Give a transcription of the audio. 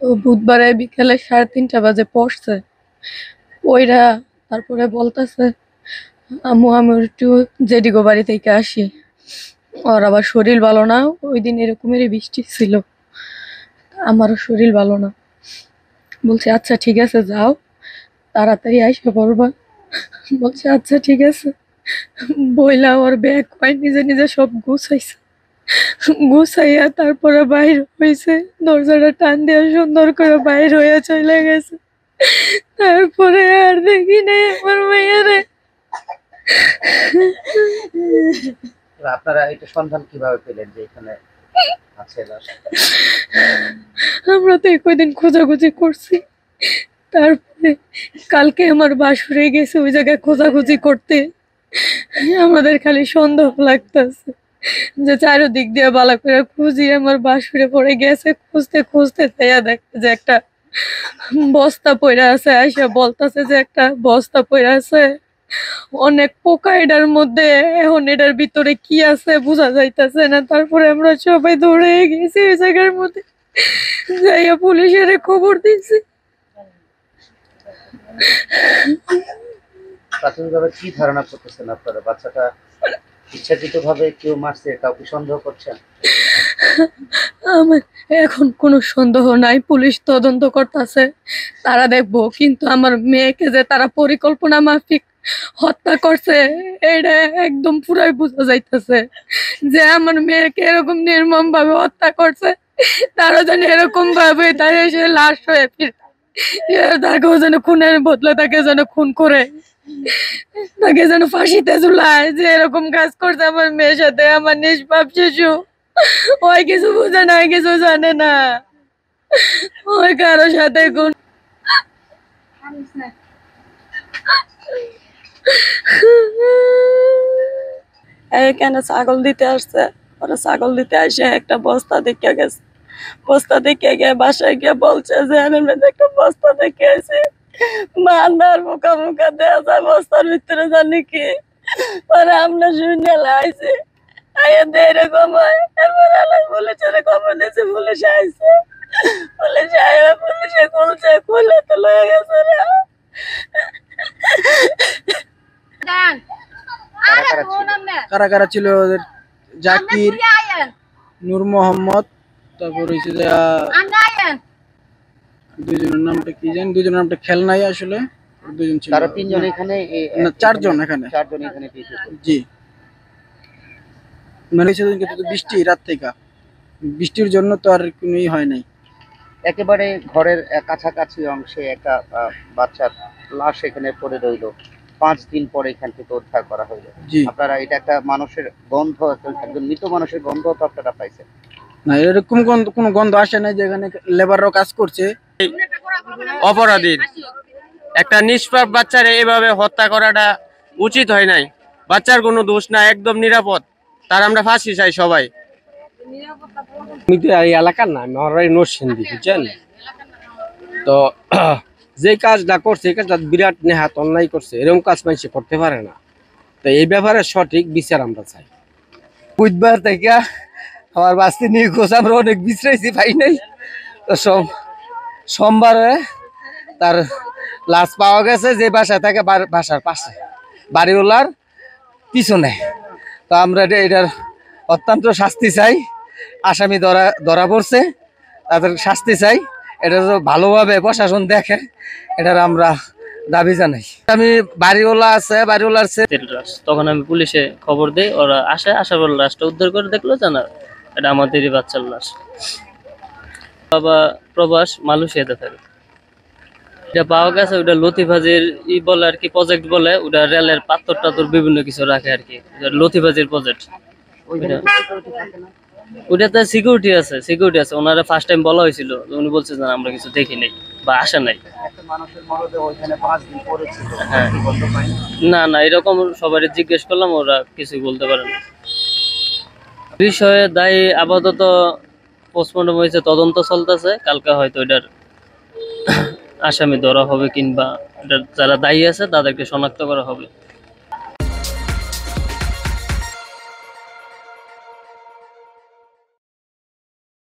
ও বুধবারে বিকেলে 3:30 বাজে পড়ছে। ওইরা তারপরে বলতেছে আম্মু আমি একটু জেডিগো বাড়ি থেকে আসি, ওর আবার শরীর ভালো না। ওই দিন এরকমেরই বৃষ্টি ছিল, আমারও শরীর ভালো না। বলছে আচ্ছা ঠিক আছে যাও, তাড়াতাড়ি আইসা পড়বা। বলছে আচ্ছা ঠিক আছে। বইলা ওর ব্যাগ কয় নিজে নিজে সব গুছাইছে, গুছাইয়া তারপরে বাইর হয়েছে, দরজাটা টান দিয়ে সুন্দর করে বাইর হয়ে চলে গেছে। তারপরে আর দেখি নাই আমার মেয়েরে। আপনারা এটা সন্ধান কিভাবে পেলেন যে এখানে আছে লাশ? আমরা তো কয়দিন খোঁজাখুঁজি করছি, তারপরে কালকে আমার বাসুরে গেছে ওই জায়গায় খোঁজাখুঁজি করতে। আমাদের খালি সন্দেহ লাগতেছে যে চারিদিক দিয়ে বালা করে খুঁজি, আমার বাসুরে পড়ে গেছে। খুঁজতে খুঁজতে তাইয়া দেখতে যে একটা বস্তা পড়ে আছে, আইসা বলতেছে যে একটা বস্তা পড়ে আছে, অনেক পোকা এটার মধ্যে, এখন এটার ভিতরে কি আছে বোঝা যাইতেছে না। তারপরে আমরা সবাই দৌড়ে গেছি ওই জায়গার মধ্যে, যাইয়া পুলিশের খবর দিয়েছি। প্রাথমিকভাবে কি ধারণা করতেছেন আপনারা? বাচ্চাটা ইচ্ছাকৃতভাবে কেউ মারছে, কাউকে সন্দেহ করছেন? আমার এখন কোনো সন্দেহ নাই, পুলিশ তদন্ত করতেছে, তারা দেখবো। কিন্তু আমার মেয়েকে যে তারা পরিকল্পনা মাফিক হত্যা করছে এটা একদম পুরাই বোঝা যাইতেছে। যে আমার মেয়েকে এরকম নির্মম ভাবে হত্যা করছে, তারা যেন এরকম ভাবে তার এসে লাশ হয়ে ফিরে তাকেও যেন খুনের বদলে তাকে যেন খুন করে, তাকে যেন ফাঁসিতে ঝুলায়। যে এরকম কাজ করছে আমার মেয়ের সাথে, আমার নিষ্পাপ শিশু, ওই কিছু বুঝে না, কিছু জানে না, ওই কারো সাথে কোন এখানে ছাগল দিতে আসছে। ওরা ছাগল দিতে আসে একটা বস্তা দেখে গেছে, বস্তা দেখে গিয়ে বাসায় গিয়ে বলছে যে আমার মেয়ে একটা বস্তা দেখে আছে। মান্দার মুখা মুখা দেওয়া যায় বস্তার ভিতরে জানি কি, পরে আমরা শুনে লাইছি আইয়া দে এরকম হয়। এরপরে আলাই পুলিশ খবর দিয়েছে, পুলিশ আইছে, পুলিশ আইয়া পুলিশে খুলছে, খুলে তো লয়ে গেছে রে। কারা কারা ছিল ওদের? জাকির, নূর মোহাম্মদ, তারপর হচ্ছে যে দুইজনের নামটা কি জানি, দুইজনের নামটা খেয়াল নাই আসলে। দুইজন ছিল, তারা তিনজন এখানে, না চারজন এখানে, চারজন এখানে পেয়েছে। জি। মানে কিন্তু বৃষ্টি রাত থেকে, বৃষ্টির জন্য তো আর কোনোই হয় নাই। একেবারে ঘরের কাছাকাছি অংশে একটা বাচ্চার লাশ এখানে পড়ে রইল, 5 দিন পরে এখান থেকে উদ্ধার করা হইলো। আপনারা এটা একটা মানুষের গন্ধ, একজন মৃত মানুষের গন্ধ তো আপনারা পাইছেন না? এরকম কোনো গন্ধ আসে নাই, যেখানে লেবাররাও কাজ করছে। অপরাধীর একটা নিষ্পাপ বাচ্চারে এভাবে হত্যা করাটা উচিত হয় নাই। বাচ্চার কোনো দোষ না, একদম নিরাপদ। তার আমরা ফাঁসি চাই সবাই। এই এলাকার না, আমার নরসিংদী, বুঝছেন তো। যে কাজটা করছে এই কাজটা বিরাট নেহাত অন্যায় করছে, এরকম কাজ মানুষ করতে পারে না। তো এই ব্যাপারে সঠিক বিচার আমরা চাই। বুধবার থেকে আমার বাস্তি নিখোঁজ, আমরা অনেক বিশ্রাইছি, পাই নাই। তো সোমবারে তার লাশ পাওয়া গেছে, যে বাসায় থাকে বাসার পাশে, বাড়িওয়ালার পিছনে। তো আমরা এটার অত্যন্ত শাস্তি চাই। আসামি ধরা পড়ছে, তাদের শাস্তি চাই। এটা তো ভালোভাবে প্রশাসন দেখে, এটার আমরা দাবি জানাই। আমি বাড়িওয়ালা আছে, বাড়িওয়ালার তখন আমি পুলিশে খবর দিই, ওরা আসার পর লাশটা উদ্ধার করে দেখলো যে না, এটা আমাদেরই বাচ্চার লাশ। বাবা প্রবাস মালয়েশিয়াতে থাকে। এটা পাওয়া গেছে, ওটা লতিফাজির বলে আর কি, প্রজেক্ট বলে। ওটা রেলের পাথর টাথর বিভিন্ন কিছু রাখে আর কি, লতিফাজির প্রজেক্ট। ওটাতে সিকিউরিটি আছে। ওনারা ফার্স্ট টাইম বলা হয়েছিল, উনি বলছে যে আমরা কিছু দেখি নাই বা আসা নাই। না এরকম সবাই জিজ্ঞেস করলাম, ওরা কিছুই বলতে পারে না। বিষয়ে দায়ী আপাতত পোস্টমর্টম হয়েছে, তদন্ত চলতেছে। কালকে হয়তো এটার আসামি ধরা হবে, কিংবা যারা দায়ী আছে তাদেরকে শনাক্ত করা হবে।